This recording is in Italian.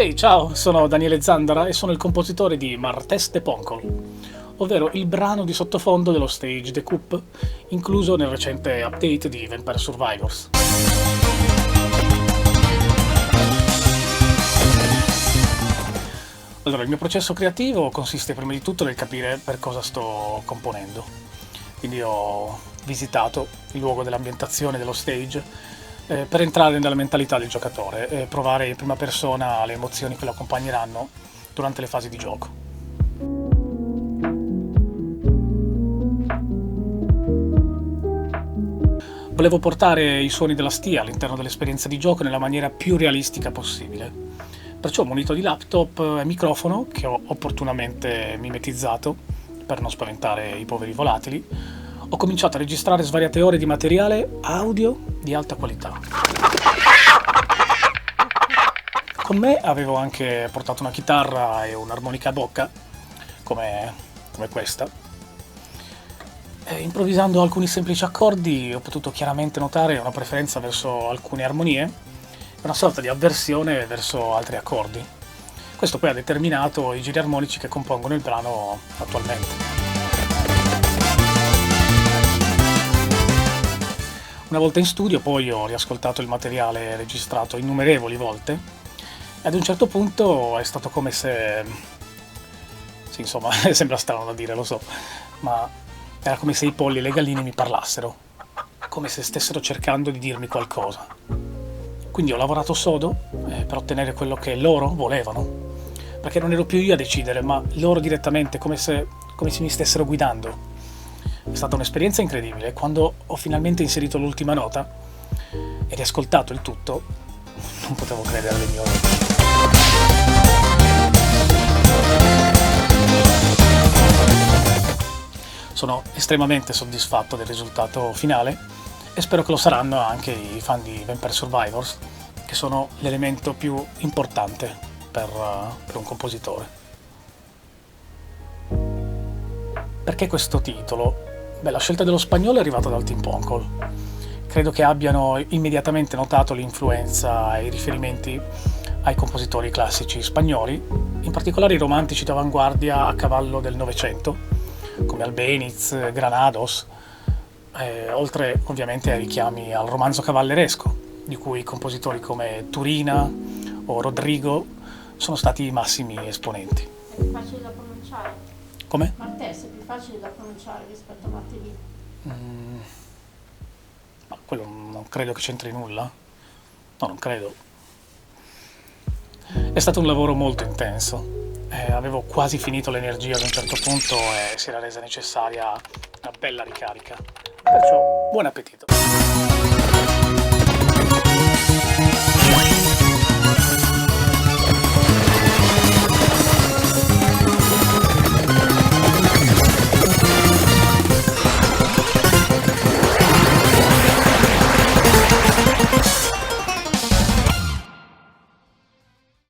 Ehi, ciao, sono Daniele Zandara e sono il compositore di Martes de Poncol, ovvero il brano di sottofondo dello stage The Coup, incluso nel recente update di Vampire Survivors. Allora, il mio processo creativo consiste prima di tutto nel capire per cosa sto componendo. Quindi ho visitato il luogo dell'ambientazione dello stage per entrare nella mentalità del giocatore e provare in prima persona le emozioni che lo accompagneranno durante le fasi di gioco. Volevo portare i suoni della stia all'interno dell'esperienza di gioco nella maniera più realistica possibile. Perciò ho munito di laptop e microfono, che ho opportunamente mimetizzato per non spaventare i poveri volatili, ho cominciato a registrare svariate ore di materiale audio di alta qualità. Con me avevo anche portato una chitarra e un'armonica a bocca, come questa. E improvvisando alcuni semplici accordi ho potuto chiaramente notare una preferenza verso alcune armonie e una sorta di avversione verso altri accordi. Questo poi ha determinato i giri armonici che compongono il brano attualmente. Una volta in studio poi ho riascoltato il materiale registrato innumerevoli volte e ad un certo punto è stato come se... Sì, insomma, sembra strano da dire, lo so, ma era come se i polli e le galline mi parlassero, come se stessero cercando di dirmi qualcosa. Quindi ho lavorato sodo per ottenere quello che loro volevano, perché non ero più io a decidere, ma loro direttamente, come se mi stessero guidando. È stata un'esperienza incredibile. Quando ho finalmente inserito l'ultima nota e riascoltato il tutto, non potevo credere alle mie orecchie. Sono estremamente soddisfatto del risultato finale e spero che lo saranno anche i fan di Vampire Survivors, che sono l'elemento più importante per un compositore. Perché questo titolo? Beh, la scelta dello spagnolo è arrivata dal Team Poncol. Credo che abbiano immediatamente notato l'influenza e i riferimenti ai compositori classici spagnoli, in particolare i romantici d'avanguardia a cavallo del Novecento, come Albéniz, Granados, oltre ovviamente ai richiami al romanzo cavalleresco, di cui compositori come Turina o Rodrigo sono stati i massimi esponenti. È più facile da pronunciare. Come? Martes è più facile da pronunciare rispetto a martedì. Ma quello non credo che c'entri nulla. No, non credo. È stato un lavoro molto intenso. Avevo quasi finito l'energia ad un certo punto e si era resa necessaria una bella ricarica. Perciò, buon appetito!